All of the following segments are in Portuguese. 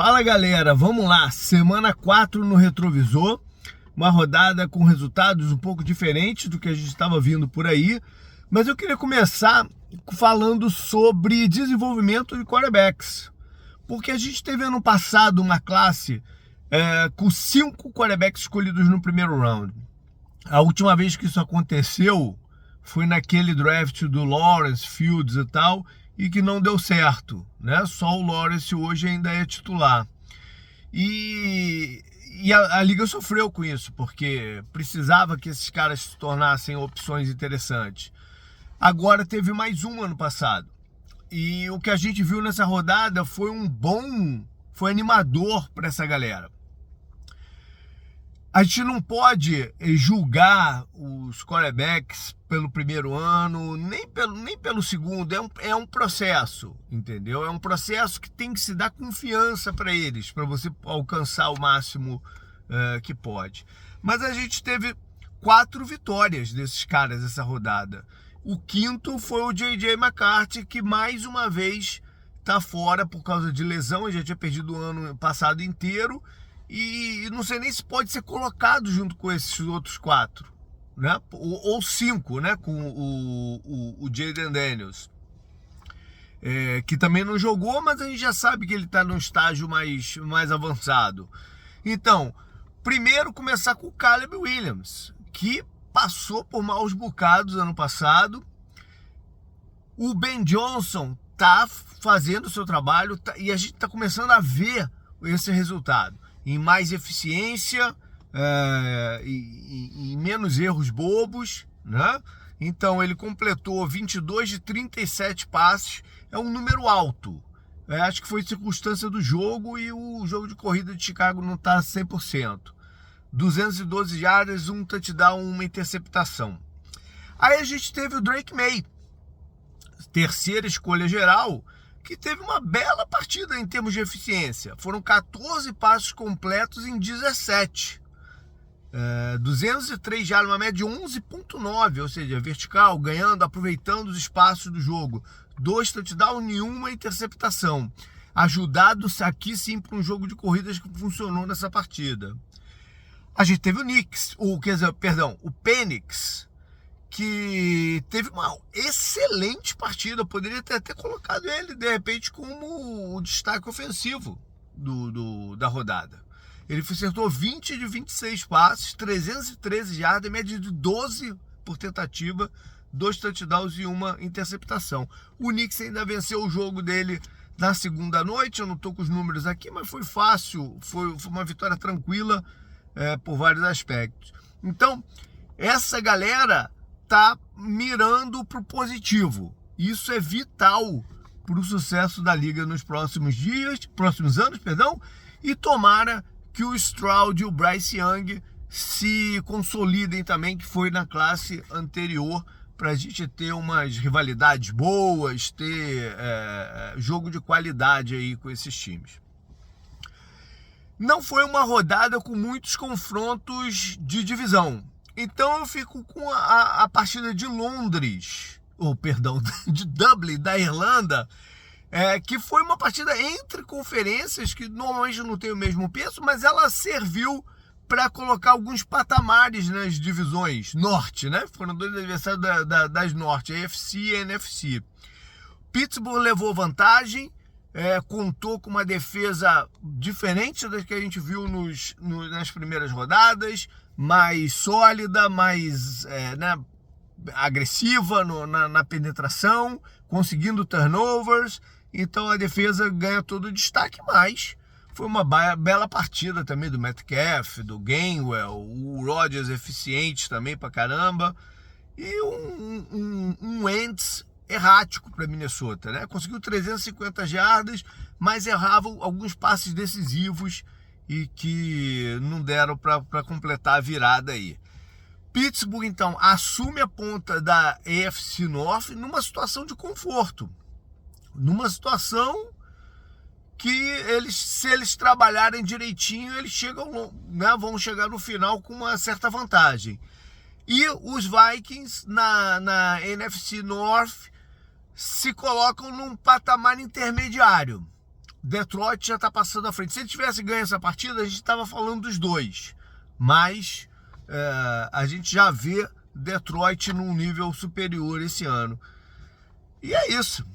Fala galera, vamos lá, semana 4 no retrovisor, uma rodada com resultados um pouco diferentes do que a gente estava vindo por aí, mas eu queria começar falando sobre desenvolvimento de quarterbacks, porque a gente teve ano passado uma classe com 5 quarterbacks escolhidos no primeiro round. A última vez que isso aconteceu foi naquele draft do Lawrence, Fields e tal, e que não deu certo, né? Só o Lawrence hoje ainda é titular. E a liga sofreu com isso, porque precisava que esses caras se tornassem opções interessantes. Agora teve mais um ano passado. E o que a gente viu nessa rodada foi foi animador para essa galera. A gente não pode julgar os quarterbacks pelo primeiro ano, nem pelo segundo, é um processo, entendeu? É um processo que tem que se dar confiança para eles, para você alcançar o máximo que pode. Mas a gente teve 4 vitórias desses caras essa rodada. O quinto foi o J.J. McCarthy, que mais uma vez está fora por causa de lesão, ele já tinha perdido o ano passado inteiro, e não sei nem se pode ser colocado junto com esses outros 4, né? Ou 5, né? Com o Jayden Daniels, que também não jogou, mas a gente já sabe que ele está num estágio mais avançado. Então, primeiro começar com o Caleb Williams, que passou por maus bocados ano passado. O Ben Johnson está fazendo o seu trabalho e a gente está começando a ver esse resultado em mais eficiência e menos erros bobos, né? Então ele completou 22 de 37 passes, é um número alto. Acho que foi circunstância do jogo e o jogo de corrida de Chicago não está 100%. 212 jardas, um touchdown, uma interceptação. Aí a gente teve o Drake May, terceira escolha geral, que teve uma bela partida em termos de eficiência. Foram 14 passos completos em 17. 203 jardas, uma média de 11.9, ou seja, vertical, ganhando, aproveitando os espaços do jogo. 2 touchdowns, nenhuma interceptação. Ajudado aqui sim para um jogo de corridas que funcionou nessa partida. A gente teve o Penix, que teve uma excelente partida. Eu poderia ter até colocado ele, de repente, como o destaque ofensivo da rodada. Ele acertou 20 de 26 passes, 313 jardas, média de 12 por tentativa, 2 touchdowns e uma interceptação. O Knicks ainda venceu o jogo dele na segunda noite. Eu não estou com os números aqui, mas foi fácil, foi uma vitória tranquila por vários aspectos. Então, essa galera tá mirando para o positivo. Isso é vital para o sucesso da liga nos próximos anos, e tomara que o Stroud e o Bryce Young se consolidem também, que foi na classe anterior, para a gente ter umas rivalidades boas, ter jogo de qualidade aí com esses times. Não foi uma rodada com muitos confrontos de divisão. Então eu fico com a partida de Londres, de Dublin, da Irlanda, que foi uma partida entre conferências que normalmente não tem o mesmo peso, mas ela serviu para colocar alguns patamares nas divisões norte, né? Foram 2 adversários das norte, a AFC e a NFC. Pittsburgh levou vantagem, contou com uma defesa diferente da que a gente viu nas primeiras rodadas, mais sólida, mais agressiva na penetração, conseguindo turnovers. Então a defesa ganha todo o destaque, mas foi uma bela partida também do Metcalf, do Gainwell, o Rodgers eficiente também pra caramba, e um Wentz errático para Minnesota, né? Conseguiu 350 jardas, mas errava alguns passes decisivos e que não deram para completar a virada aí. Pittsburgh, então, assume a ponta da AFC North numa situação de conforto. Numa situação que se eles trabalharem direitinho, eles vão chegar no final com uma certa vantagem. E os Vikings na NFC North se colocam num patamar intermediário. Detroit já está passando à frente. Se ele tivesse ganho essa partida, a gente estava falando dos dois. Mas a gente já vê Detroit num nível superior esse ano. E é isso.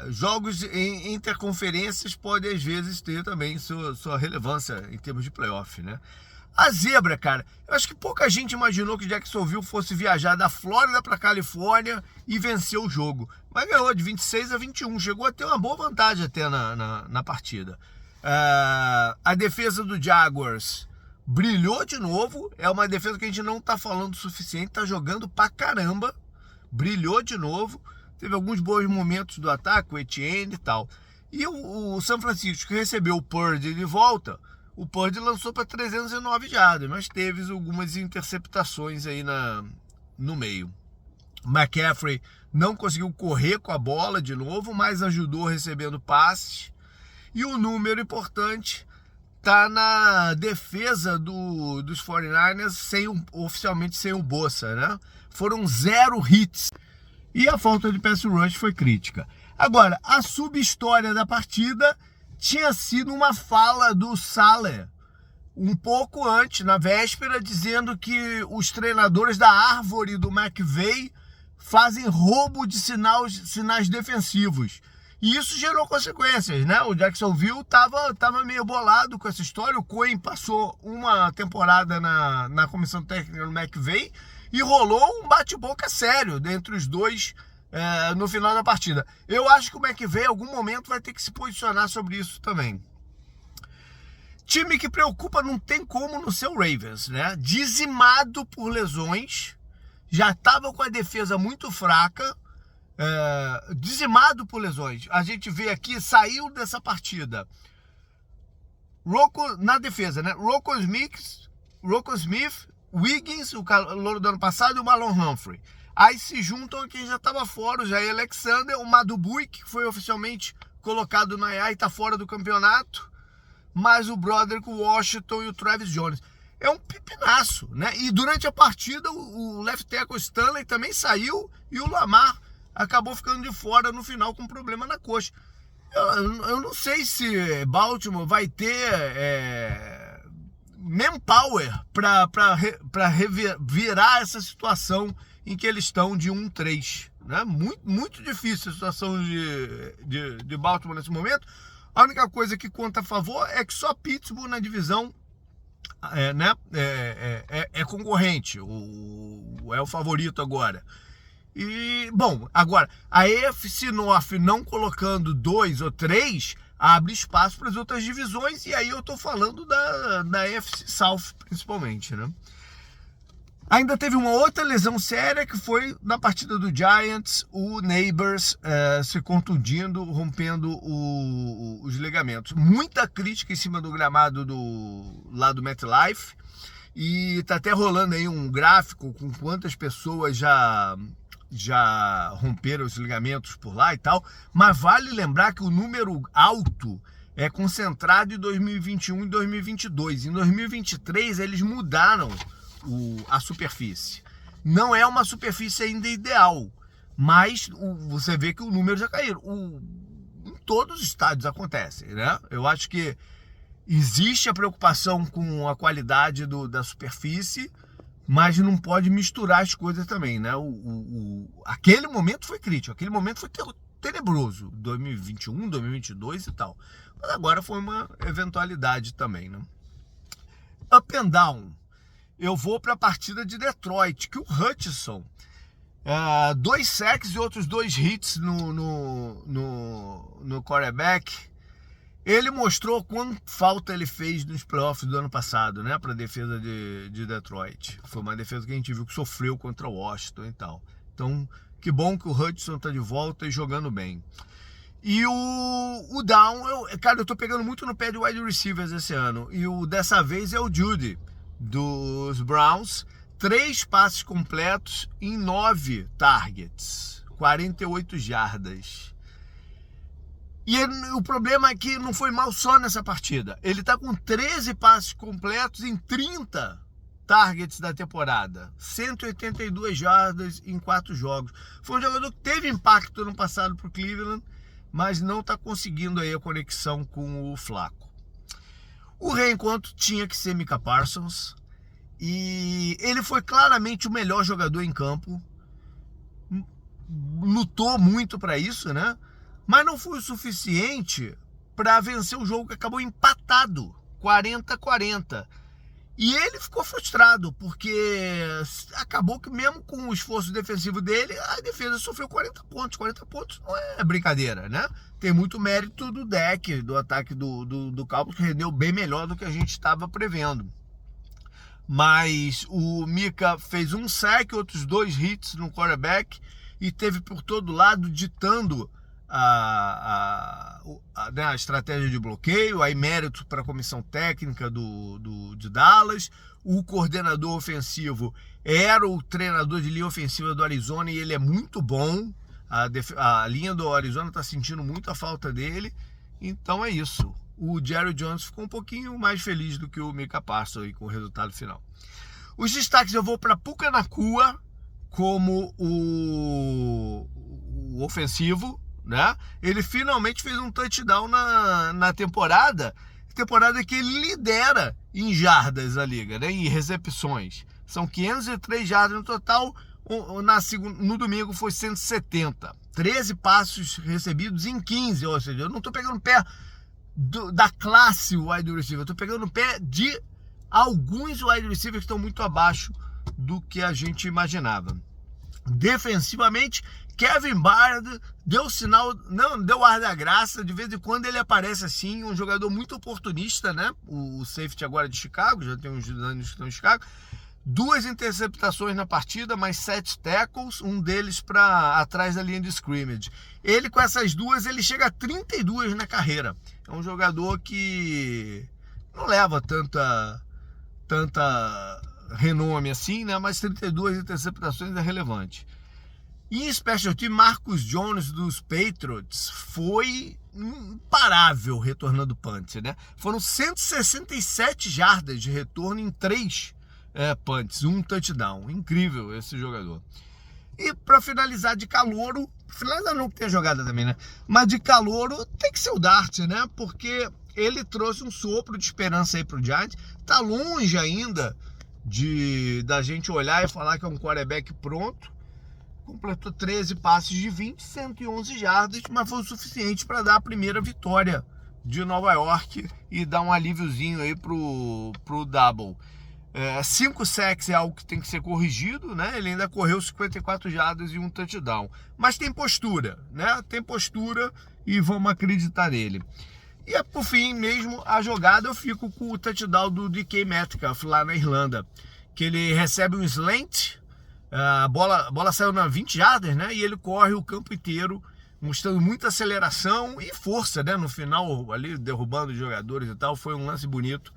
Jogos em interconferências podem às vezes ter também sua relevância em termos de playoff, né? A zebra, cara, eu acho que pouca gente imaginou que Jacksonville fosse viajar da Flórida para Califórnia e vencer o jogo. Mas ganhou de 26-21, chegou a ter uma boa vantagem até na partida. A defesa do Jaguars brilhou de novo, é uma defesa que a gente não está falando o suficiente, está jogando pra caramba, brilhou de novo, teve alguns bons momentos do ataque, o Etienne e tal. E o São Francisco, que recebeu o Purdy de volta, o Purdy lançou para 309 jardas, mas teve algumas interceptações aí no meio. McCaffrey não conseguiu correr com a bola de novo, mas ajudou recebendo passes. E o número importante está na defesa dos 49ers oficialmente sem o Bosa, né? Foram 0 hits. E a falta de pass rush foi crítica. Agora, a sub-história da partida tinha sido uma fala do Saleh, um pouco antes, na véspera, dizendo que os treinadores da árvore do McVay fazem roubo de sinais defensivos. E isso gerou consequências, né? O Jacksonville tava meio bolado com essa história. O Cohen passou uma temporada na comissão técnica do McVay e rolou um bate-boca sério entre os dois no final da partida. Eu acho que o McVay, em algum momento, vai ter que se posicionar sobre isso também. Time que preocupa não tem como no seu Ravens, né? Dizimado por lesões, já estava com a defesa muito fraca, dizimado por lesões. A gente vê aqui, saiu dessa partida na defesa, né? Rocco Smith, Wiggins, o calouro do ano passado, e o Marlon Humphrey. Aí se juntam quem já estava fora, o Jair Alexander, o Madubuike, que foi oficialmente colocado na IA e está fora do campeonato, mais o Broderick Washington e o Travis Jones. É um pipinaço, né? E durante a partida o left tackle Stanley também saiu e o Lamar acabou ficando de fora no final com problema na coxa. Eu não sei se Baltimore vai ter manpower para virar essa situação em que eles estão de 1-3, né? Muito, muito difícil a situação de Baltimore nesse momento. A única coisa que conta a favor é que só Pittsburgh na divisão é concorrente, é o favorito agora. E, bom, agora, a AFC North não colocando 2 ou 3 abre espaço para as outras divisões, e aí eu tô falando da AFC South principalmente, né? Ainda teve uma outra lesão séria que foi na partida do Giants, o Neighbors se contundindo, rompendo os ligamentos. Muita crítica em cima do gramado lá do MetLife, e tá até rolando aí um gráfico com quantas pessoas já romperam os ligamentos por lá e tal, mas vale lembrar que o número alto é concentrado em 2021 e 2022. Em 2023 eles mudaram a superfície. Não é uma superfície ainda ideal, mas você vê que o número já caiu. Em todos os estádios acontece, né? Eu acho que existe a preocupação com a qualidade da superfície, mas não pode misturar as coisas também, né? Aquele momento foi crítico, aquele momento foi tenebroso, 2021, 2022 e tal. Mas agora foi uma eventualidade também, né? Up and down. Eu vou para a partida de Detroit, que o Hutchinson, 2 sacks e outros 2 hits no quarterback, ele mostrou quanto falta ele fez nos playoffs do ano passado, né, para a defesa de Detroit. Foi uma defesa que a gente viu que sofreu contra o Washington e tal. Então, que bom que o Hutchinson está de volta e jogando bem. E o down, eu tô pegando muito no pé de wide receivers esse ano, e dessa vez é o Judy, dos Browns, 3 passes completos em 9 targets, 48 jardas. E o problema é que não foi mal só nessa partida. Ele tá com 13 passes completos em 30 targets da temporada, 182 jardas em 4 jogos. Foi um jogador que teve impacto no passado pro Cleveland, mas não está conseguindo aí a conexão com o Flacco. O reencontro tinha que ser Micah Parsons, e ele foi claramente o melhor jogador em campo, lutou muito para isso, né? Mas não foi o suficiente para vencer o jogo, que acabou empatado, 40-40. E ele ficou frustrado, porque acabou que mesmo com o esforço defensivo dele, a defesa sofreu 40 pontos. 40 pontos não é brincadeira, né? Tem muito mérito do deck, do ataque do Cowboys, que rendeu bem melhor do que a gente estava prevendo. Mas o Micah fez um sack, outros 2 hits no quarterback, e teve por todo lado ditando a estratégia de bloqueio, aí mérito para a comissão técnica de Dallas. O coordenador ofensivo era o treinador de linha ofensiva do Arizona, e ele é muito bom. A linha do Arizona está sentindo muito a falta dele. Então é isso. O Jerry Jones ficou um pouquinho mais feliz do que o Micah Parsons aí com o resultado final. Os destaques eu vou para Puka Nacua como o ofensivo, né? Ele finalmente fez um touchdown na temporada que ele lidera em jardas a liga, né? Em recepções. São 503 jardas no total. No domingo foi 170. 13 passos recebidos em 15, ou seja, eu não estou pegando pé da classe wide receiver, eu estou pegando pé de alguns wide receivers que estão muito abaixo do que a gente imaginava. Defensivamente, Kevin Byard deu sinal, não deu ar da graça, de vez em quando ele aparece assim, um jogador muito oportunista, né? O safety agora de Chicago, já tem uns anos que estão em Chicago. 2 interceptações na partida, mais 7 tackles, um deles para atrás da linha de scrimmage. Ele, com essas 2, ele chega a 32 na carreira. É um jogador que não leva tanta renome assim, né? Mas 32 interceptações é relevante. E em special team, Marcus Jones dos Patriots foi imparável retornando punts, né? Foram 167 jardas de retorno em 3 punts, um touchdown. Incrível esse jogador. E para finalizar de calouro, finalizar não, que tem a jogada também, né? Mas de calouro tem que ser o Dart, né? Porque ele trouxe um sopro de esperança aí pro Giants. Tá longe ainda da gente olhar e falar que é um quarterback pronto. Completou 13 passes de 20, 111 jardas, mas foi o suficiente para dar a primeira vitória de Nova York e dar um alíviozinho aí pro Double. 5 sacks é algo que tem que ser corrigido, né? Ele ainda correu 54 jardas e um touchdown. Mas tem postura, né? Tem postura e vamos acreditar nele. E por fim mesmo, a jogada eu fico com o touchdown do DK Metcalf lá na Irlanda, que ele recebe um slant, a bola saiu na 20 jardas, né? E ele corre o campo inteiro, mostrando muita aceleração e força, né? No final, ali derrubando os jogadores e tal. Foi um lance bonito.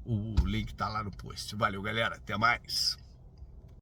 O link tá lá no post. Valeu, galera. Até mais.